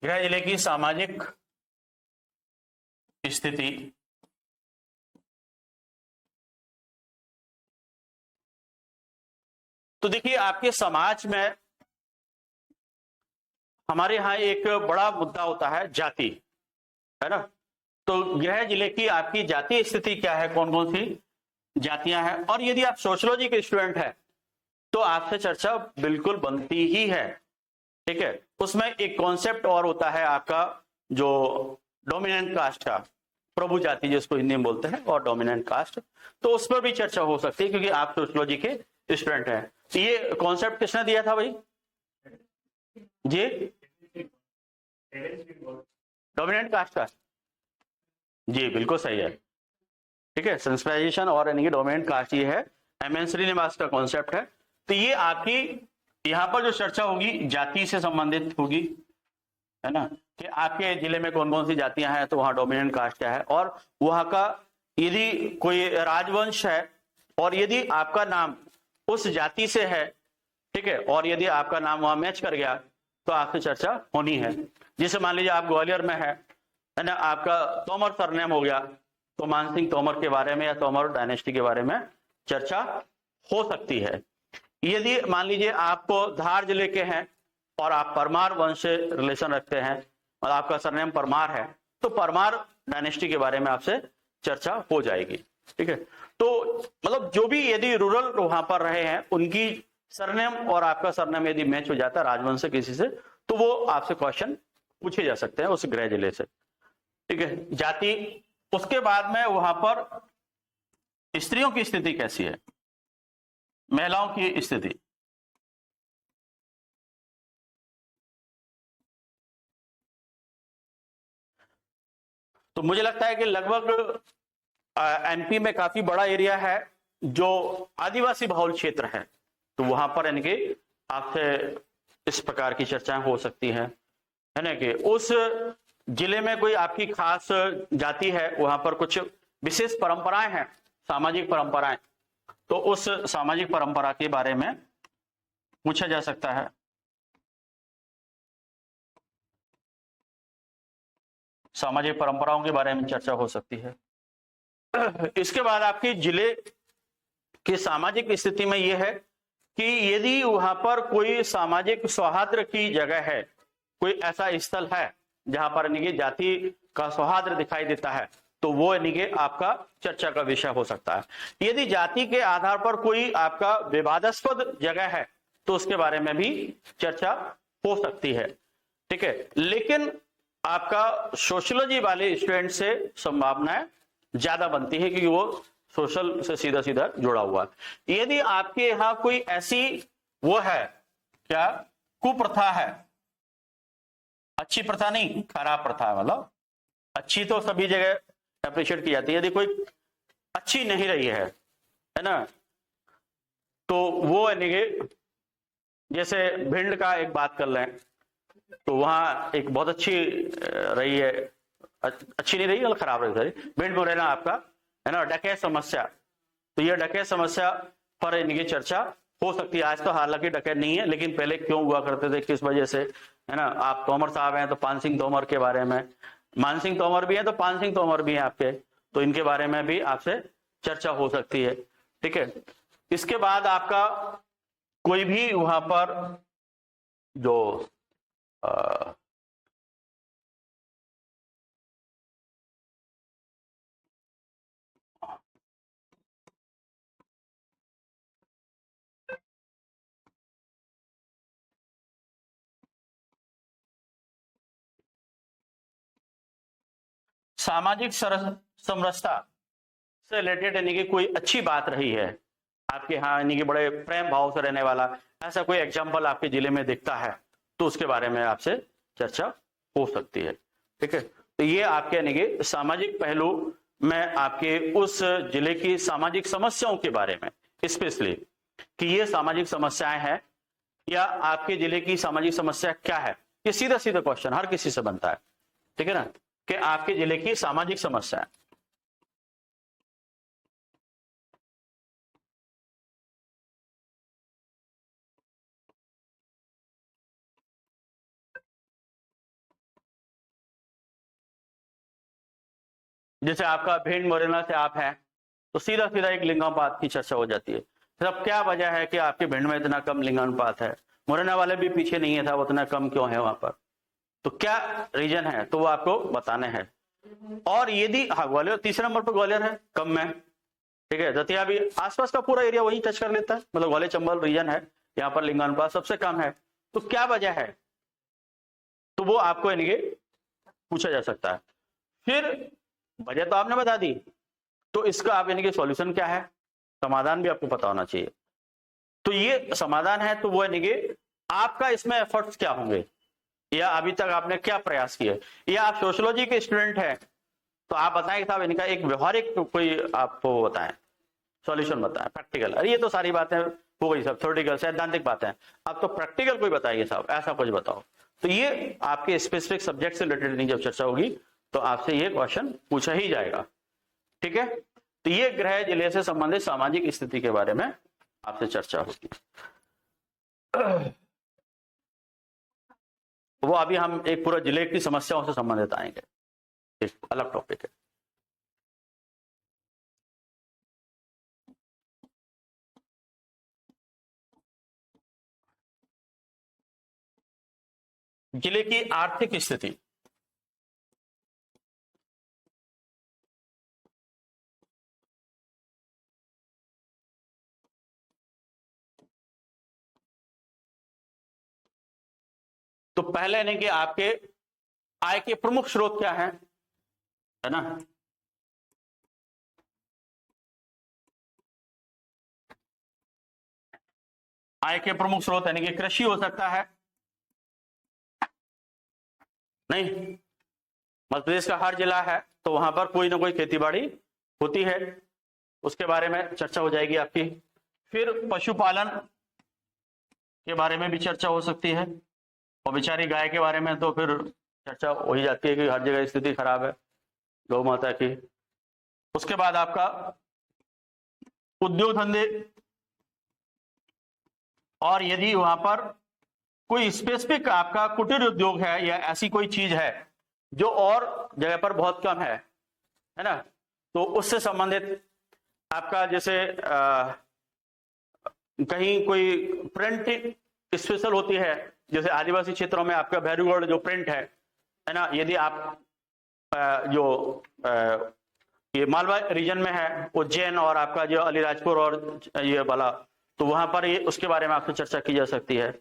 गृह जिले की सामाजिक स्थिति तो देखिए, आपके समाज में हमारे यहाँ एक बड़ा मुद्दा होता है जाति, है ना। तो गृह जिले की आपकी जातीय स्थिति क्या है, कौन कौन सी जातियां हैं, और यदि आप सोशियोलॉजी के स्टूडेंट हैं तो आपसे चर्चा बिल्कुल बनती ही है। ठीक है, उसमें एक कॉन्सेप्ट और होता है आपका जो डोमिनेंट कास्ट का, प्रभु जाति जिसको हिंदी में बोलते हैं, और डोमिनेंट कास्ट, तो उस पर भी चर्चा हो सकती है क्योंकि आप सोशियोलॉजी के स्टूडेंट हैं। तो ये कॉन्सेप्ट किसने दिया था भाई जी? डोमिनेंट कास्ट का, जी बिल्कुल सही है। ठीक है, सेंसिटाइजेशन और यानी कि डोमिनेंट कास्ट ये है, एम.एन. श्रीनिवास का कॉन्सेप्ट है। तो ये आपकी यहाँ पर जो चर्चा होगी जाति से संबंधित होगी, है ना, कि आपके जिले में कौन कौन सी जातियां हैं, तो वहां डोमिनेंट कास्ट क्या है, और वहां का यदि कोई राजवंश है और यदि आपका नाम उस जाति से है, ठीक है, और यदि आपका नाम वहां मैच कर गया तो आपसे चर्चा होनी है। जैसे मान लीजिए आप ग्वालियर में है ना, आपका तोमर सरनेम हो गया, तो मानसिंह तोमर के बारे में या तोमर डायनेस्टी के बारे में चर्चा हो सकती है। यदि मान लीजिए आपको धार जिले के हैं और आप परमार वंश से रिलेशन रखते हैं और आपका सरनेम परमार है, तो परमार डायनेस्टी के बारे में आपसे चर्चा हो जाएगी। ठीक है, तो मतलब जो भी यदि रूरल वहां पर रहे हैं उनकी सरनेम और आपका सरनेम यदि मैच हो जाता है राजवंश से किसी से, तो वो आपसे क्वेश्चन पूछे जा सकते हैं उस गृह जिले से। ठीक है, जाति। उसके बाद में वहां पर स्त्रियों की स्थिति कैसी है, महिलाओं की स्थिति। तो मुझे लगता है कि लगभग एमपी में काफी बड़ा एरिया है जो आदिवासी बहुल क्षेत्र है, तो वहां पर यानी कि आपसे इस प्रकार की चर्चाएं हो सकती हैं, है ना, कि उस जिले में कोई आपकी खास जाति है, वहां पर कुछ विशेष परंपराएं हैं, सामाजिक परंपराएं, तो उस सामाजिक परंपरा के बारे में पूछा जा सकता है। सामाजिक परंपराओं के बारे में चर्चा हो सकती है। इसके बाद आपके जिले की सामाजिक स्थिति में यह है कि यदि वहां पर कोई सामाजिक सौहार्द की जगह है, कोई ऐसा स्थल है जहां पर यानी कि जाति का सौहार्द दिखाई देता है, तो वो यानी कि आपका चर्चा का विषय हो सकता है। यदि जाति के आधार पर कोई आपका विवादास्पद जगह है तो उसके बारे में भी चर्चा हो सकती है। ठीक है, लेकिन आपका सोशियोलॉजी वाले स्टूडेंट से संभावनाएं ज्यादा बनती है क्योंकि वो सोशल से सीधा सीधा जुड़ा हुआ है। यदि आपके यहां कोई ऐसी वो है, क्या कुप्रथा है, अच्छी प्रथा नहीं खराब प्रथा, मतलब अच्छी तो सभी जगह अप्रिशिएट की जाती है, यदि कोई अच्छी नहीं रही है ना, तो वो यानी कि जैसे भिंड का एक बात कर लें, तो वहां एक बहुत अच्छी रही है, अच्छी नहीं रही, खराब रही, सॉरी, भिंड मुरैना आपका, है ना, डकैत समस्या। तो ये डकैत समस्या पर इनकी चर्चा हो सकती है। आज तो हालांकि डकैत नहीं है, लेकिन पहले क्यों हुआ करते थे, किस वजह से, है ना। आप तोमर साहब हैं तो पान सिंह तोमर के बारे में, मान सिंह तोमर भी है तो पान सिंह तोमर भी है आपके, तो इनके बारे में भी आपसे चर्चा हो सकती है। ठीक है, इसके बाद आपका कोई भी वहां पर जो सामाजिक समरसता से रिलेटेड यानी कि कोई अच्छी बात रही है आपके यहाँ, यानी कि बड़े प्रेम भाव से रहने वाला, ऐसा कोई एग्जाम्पल आपके जिले में दिखता है तो उसके बारे में आपसे चर्चा हो सकती है। ठीक है, तो ये आपके यानी कि सामाजिक पहलू में आपके उस जिले की सामाजिक समस्याओं के बारे में, स्पेशली कि ये सामाजिक समस्याएं हैं या आपके जिले की सामाजिक समस्या क्या है, ये सीधा सीधा क्वेश्चन हर किसी से बनता है। ठीक है ना, कि आपके जिले की सामाजिक समस्या है। जैसे आपका भिंड मुरैना से आप हैं तो सीधा सीधा एक लिंगानुपात की चर्चा हो जाती है। अब क्या वजह है कि आपके भिंड में इतना कम लिंगानुपात है, मुरैना वाले भी पीछे नहीं है था, वो इतना कम क्यों है वहां पर, तो क्या रीजन है, तो वो आपको बताने हैं। और यदि हाँ ग्वालियर तीसरे नंबर पर ग्वालियर है कम में, ठीक है, दतिया भी आसपास का पूरा एरिया वही टच कर लेता है, मतलब ग्वालियर चंबल रीजन है, यहाँ पर लिंगानुपात सबसे कम है, तो क्या वजह है, तो वो आपको यानी पूछा जा सकता है। फिर वजह तो आपने बता दी, तो इसका आप यानी कि सॉल्यूशन क्या है, समाधान भी आपको पता होना चाहिए। तो ये समाधान है, तो वो यानी कि आपका इसमें एफर्ट्स क्या होंगे, या अभी तक आपने क्या प्रयास किए, या आप सोशियोलॉजी के स्टूडेंट हैं तो आप बताएं साहब इनका एक व्यवहारिक कोई आपको बताएं, सॉल्यूशन बताएं, प्रैक्टिकल। अरे ये तो सारी बातें हो गई सब थ्योरेटिकल सैद्धांतिक बातें, अब तो प्रैक्टिकल कोई बताइए साहब, ऐसा कुछ बताओ। तो ये आपके स्पेसिफिक सब्जेक्ट से रिलेटेड जब चर्चा होगी तो आपसे ये क्वेश्चन पूछा ही जाएगा, ठीक है। तो ये गृह जिले से संबंधित सामाजिक स्थिति के बारे में आपसे चर्चा होगी। वो अभी हम एक पूरा जिले की समस्याओं से संबंधित आएंगे, एक अलग टॉपिक है। जिले की आर्थिक स्थिति, तो पहले यानी कि आपके आय के प्रमुख स्रोत क्या है ना, आय के प्रमुख स्रोत यानी कि कृषि हो सकता है, नहीं मध्य प्रदेश का हर जिला है तो वहां पर कोई ना कोई खेतीबाड़ी होती है, उसके बारे में चर्चा हो जाएगी आपकी। फिर पशुपालन के बारे में भी चर्चा हो सकती है, और बेचारी गाय के बारे में तो फिर चर्चा हो ही जाती है कि हर जगह स्थिति खराब है गौ माता की। उसके बाद आपका उद्योग धंधे, और यदि वहां पर कोई स्पेसिफिक आपका कुटीर उद्योग है या ऐसी कोई चीज है जो और जगह पर बहुत कम है ना, तो उससे संबंधित आपका जैसे कहीं कोई प्रिंट स्पेशल होती है, जैसे आदिवासी क्षेत्रों में आपका भैरूगढ़ जो प्रिंट है ना, यदि आप जो ये मालवा रीजन में है उज्जैन और आपका जो अलीराजपुर और ये वाला, तो वहां पर ये उसके बारे में आपसे चर्चा की जा सकती है।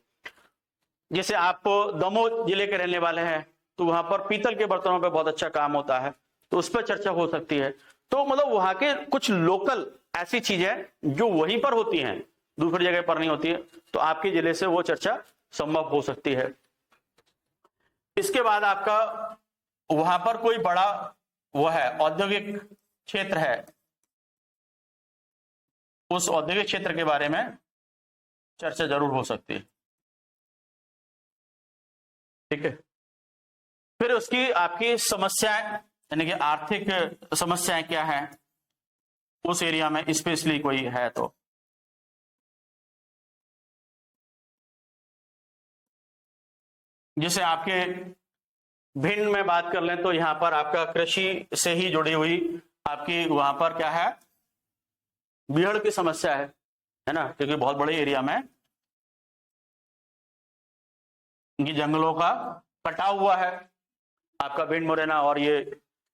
जैसे आप दमोह जिले के रहने वाले हैं तो वहां पर पीतल के बर्तनों पे बहुत अच्छा काम होता है, तो उस पर चर्चा हो सकती है। तो मतलब वहां के कुछ लोकल ऐसी चीजें जो वहीं पर होती हैं, दूसरी जगह पर नहीं होती है, तो आपके जिले से वो चर्चा संभव हो सकती है। इसके बाद आपका वहां पर कोई बड़ा वो है औद्योगिक क्षेत्र है, उस औद्योगिक क्षेत्र के बारे में चर्चा जरूर हो सकती है, ठीक है। फिर उसकी आपकी समस्याएं यानी कि आर्थिक समस्याएं क्या है उस एरिया में स्पेशली कोई है, तो जैसे आपके भिंड में बात कर लें तो यहां पर आपका कृषि से ही जुड़ी हुई आपकी वहां पर क्या है, बीहड़ की समस्या है ना, क्योंकि बहुत बड़े एरिया में इनकी जंगलों का कटाव हुआ है आपका भिंड मुरैना, और ये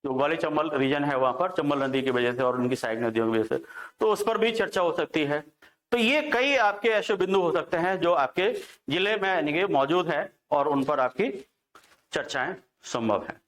जो ग्वालियर चंबल रीजन है वहां पर चंबल नदी की वजह से और उनकी साइड नदियों की वजह से, तो उस पर भी चर्चा हो सकती है। तो ये कई आपके ऐसे बिंदु हो सकते हैं जो आपके जिले में यानी कि मौजूद है और उन पर आपकी चर्चाएं संभव है।